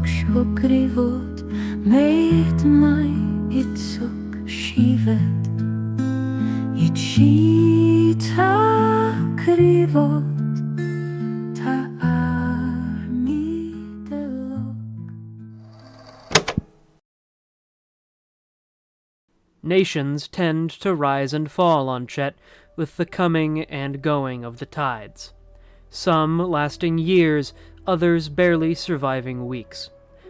okshokrivoot, meet my itsuk shivet, itshita krivot, ta armi delok. Nations tend to rise and fall on Czet with the coming and going of the tides. Some lasting years, others barely surviving weeks.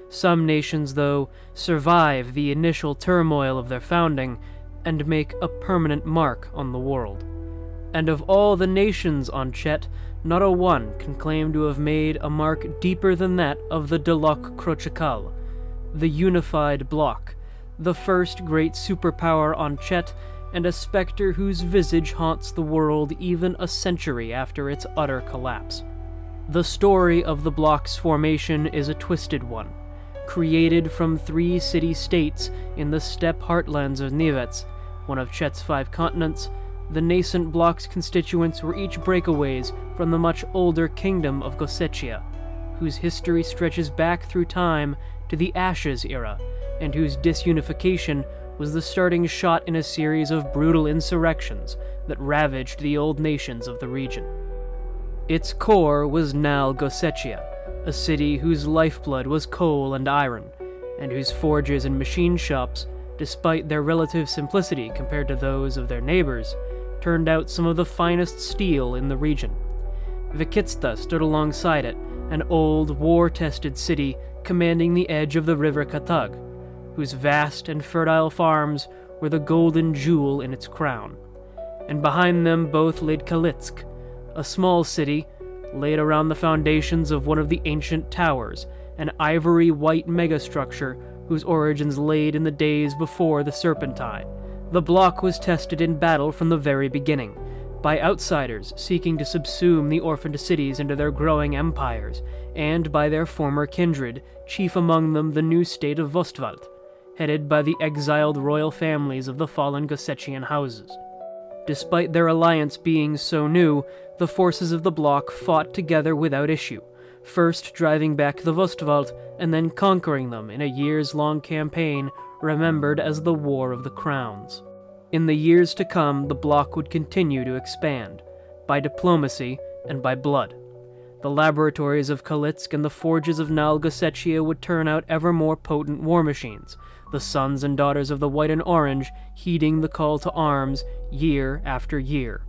Some nations, though, survive the initial turmoil of their founding and make a permanent mark on the world. And of all the nations on Czet, not a one can claim to have made a mark deeper than that of the Bloc Kroczekal, the unified Bloc, the first great superpower on Czet, and a specter whose visage haunts the world even a century after its utter collapse. The story of the Bloc's formation is a twisted one. Created from 3 city-states in the steppe heartlands of Nivets, one of Chet's 5 continents, the nascent Bloc's constituents were each breakaways from the much older kingdom of Gosetia, whose history stretches back through time to the Ashes era, and whose disunification was the starting shot in a series of brutal insurrections that ravaged the old nations of the region. Its core was Nal Gosetia, a city whose lifeblood was coal and iron, and whose forges and machine shops, despite their relative simplicity compared to those of their neighbors, turned out some of the finest steel in the region. Vikitsta stood alongside it, an old, war-tested city commanding the edge of the river Katug, whose vast and fertile farms were the golden jewel in its crown. And behind them both laid Kalitsk, a small city laid around the foundations of one of the ancient towers, an ivory-white megastructure whose origins laid in the days before the Serpentine. The Bloc was tested in battle from the very beginning, by outsiders seeking to subsume the orphaned cities into their growing empires, and by their former kindred, chief among them the new state of Vostwald, headed by the exiled royal families of the fallen Gosetian houses. Despite their alliance being so new, the forces of the Bloc fought together without issue, first driving back the Vostwald and then conquering them in a years-long campaign remembered as the War of the Crowns. In the years to come, the Bloc would continue to expand, by diplomacy and by blood. The laboratories of Kalitsk and the forges of Nal Gosetia would turn out ever more potent war machines, the sons and daughters of the White and Orange heeding the call to arms year after year.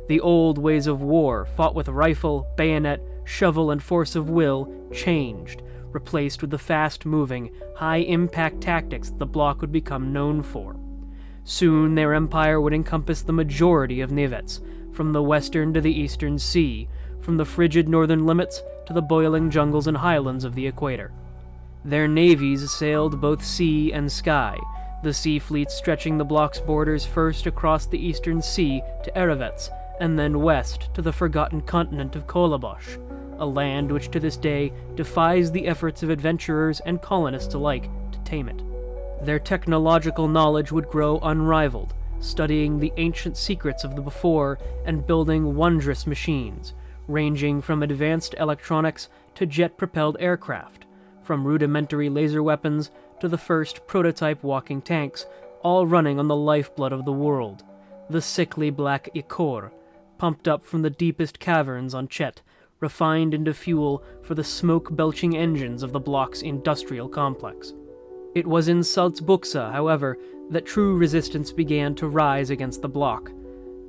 The old ways of war, fought with rifle, bayonet, shovel, and force of will, changed, replaced with the fast-moving, high-impact tactics the Bloc would become known for. Soon their empire would encompass the majority of Nivets, from the western to the eastern sea, from the frigid northern limits to the boiling jungles and highlands of the equator. Their navies sailed both sea and sky, the sea fleets stretching the Bloc's borders first across the eastern sea to Erevets, and then west to the forgotten continent of Kolabosh, a land which to this day defies the efforts of adventurers and colonists alike to tame it. Their technological knowledge would grow unrivaled, studying the ancient secrets of the before and building wondrous machines, ranging from advanced electronics to jet-propelled aircraft, from rudimentary laser weapons to the first prototype walking tanks, all running on the lifeblood of the world, the sickly black ichor, pumped up from the deepest caverns on Czet, refined into fuel for the smoke-belching engines of the Bloc's industrial complex. It was in Salzbuxa, however, that true resistance began to rise against the Bloc,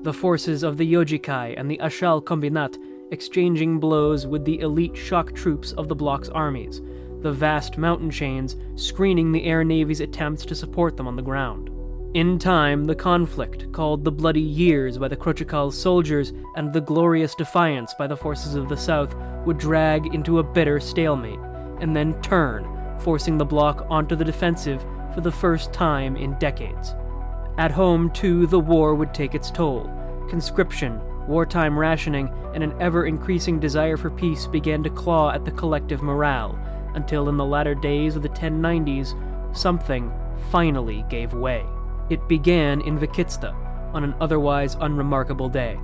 the forces of the Yojikai and the Ashal Kombinat exchanging blows with the elite shock troops of the Bloc's armies, the vast mountain chains screening the air navy's attempts to support them on the ground. In time, the conflict, called the Bloody Years by the Kroczekal soldiers and the Glorious Defiance by the forces of the South, would drag into a bitter stalemate, and then turn, forcing the Bloc onto the defensive for the first time in decades. At home, too, the war would take its toll. Conscription, wartime rationing, and an ever-increasing desire for peace began to claw at the collective morale, until in the latter days of the 1090s, something finally gave way. It began in Vikitsta, on an otherwise unremarkable day.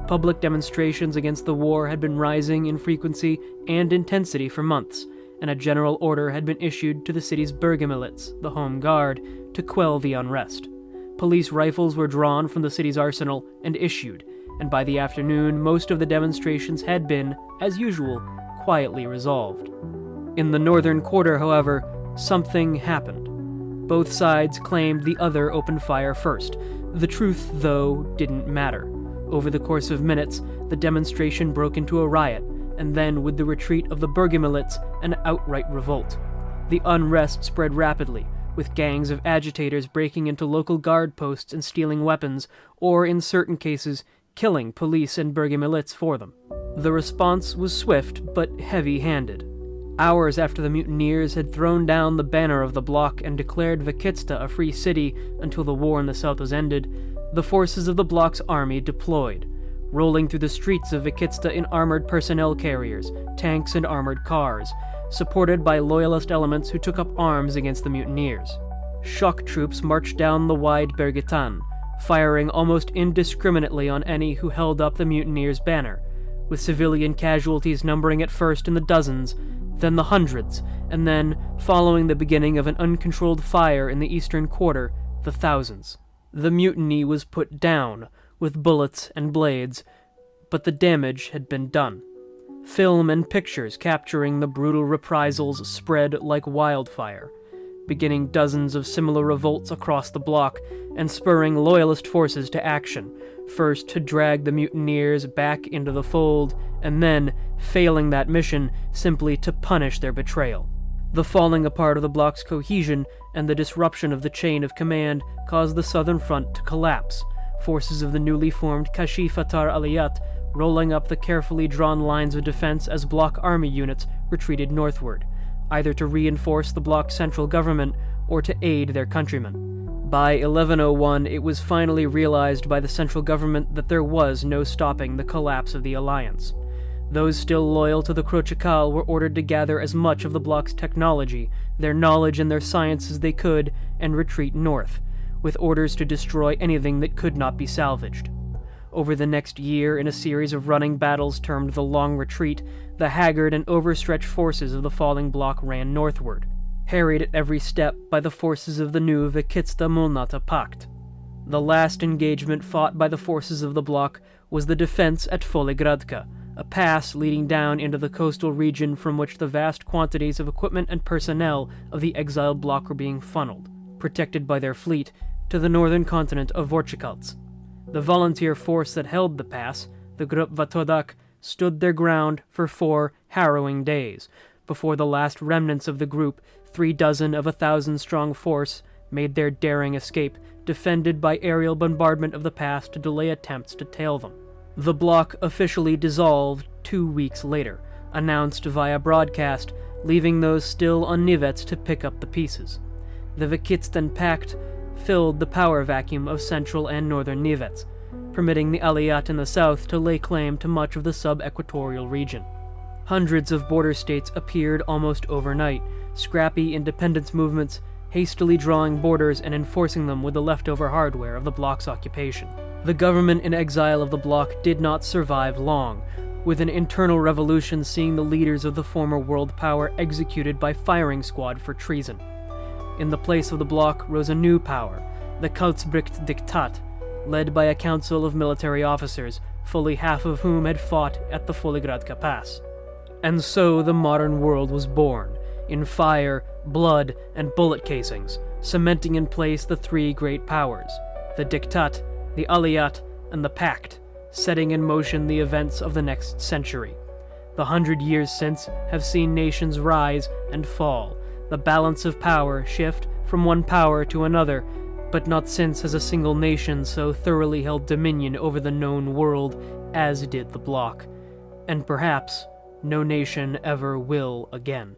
Public demonstrations against the war had been rising in frequency and intensity for months, and a general order had been issued to the city's Bürgermilits, the home guard, to quell the unrest. Police rifles were drawn from the city's arsenal and issued, and by the afternoon most of the demonstrations had been, as usual, quietly resolved. In the northern quarter, however, something happened. Both sides claimed the other opened fire first. The truth, though, didn't matter. Over the course of minutes, the demonstration broke into a riot, and then, with the retreat of the Bürgermilits, an outright revolt. The unrest spread rapidly, with gangs of agitators breaking into local guard posts and stealing weapons, or, in certain cases, killing police and Bürgermilits for them. The response was swift but heavy-handed. Hours after the mutineers had thrown down the banner of the Bloc and declared Vikitsta a free city until the war in the south was ended, the forces of the Bloc's army deployed, rolling through the streets of Vikitsta in armored personnel carriers, tanks, and armored cars, supported by loyalist elements who took up arms against the mutineers. Shock troops marched down the wide Bergetan, firing almost indiscriminately on any who held up the mutineers' banner, with civilian casualties numbering at first in the dozens, then the hundreds, and then, following the beginning of an uncontrolled fire in the eastern quarter, the thousands. The mutiny was put down, with bullets and blades, but the damage had been done. Film and pictures capturing the brutal reprisals spread like wildfire, beginning dozens of similar revolts across the Bloc and spurring loyalist forces to action, first to drag the mutineers back into the fold, and then, failing that mission, simply to punish their betrayal. The falling apart of the Bloc's cohesion and the disruption of the chain of command caused the southern front to collapse, forces of the newly formed Kashif Fatar Aliyat rolling up the carefully drawn lines of defense as Bloc army units retreated northward, either to reinforce the Bloc central government or to aid their countrymen. By 1101, it was finally realized by the central government that there was no stopping the collapse of the alliance. Those still loyal to the Kroczekal were ordered to gather as much of the Bloc's technology, their knowledge, and their science as they could and retreat north, with orders to destroy anything that could not be salvaged. Over the next year, in a series of running battles termed the Long Retreat, the haggard and overstretched forces of the falling Bloc ran northward, harried at every step by the forces of the new Vikitsta-Mulnata Pact. The last engagement fought by the forces of the Bloc was the defense at Folegradka, a pass leading down into the coastal region from which the vast quantities of equipment and personnel of the exiled Bloc were being funneled, protected by their fleet, to the northern continent of Vorchikals. The volunteer force that held the pass, the Grup Vatodak, stood their ground for 4 harrowing days, before the last remnants of the group, 36 of a 1,000-strong force, made their daring escape, defended by aerial bombardment of the pass to delay attempts to tail them. The Bloc officially dissolved 2 weeks later, announced via broadcast, leaving those still on Nivets to pick up the pieces. The Vikitstan Pact filled the power vacuum of central and northern Nivets, permitting the Aliyat in the south to lay claim to much of the sub-equatorial region. Hundreds of border states appeared almost overnight, scrappy independence movements, hastily drawing borders and enforcing them with the leftover hardware of the Bloc's occupation. The government in exile of the Bloc did not survive long, with an internal revolution seeing the leaders of the former world power executed by firing squad for treason. In the place of the Bloc rose a new power, the Kaltsbricht Diktat, led by a council of military officers, fully half of whom had fought at the Folegradka Pass. And so the modern world was born, in fire, blood, and bullet casings, cementing in place the 3 great powers, the Diktat, the Aliyat, and the Pact, setting in motion the events of the next century. The 100 years since have seen nations rise and fall, the balance of power shift from one power to another, but not since has a single nation so thoroughly held dominion over the known world as did the Bloc, and perhaps no nation ever will again.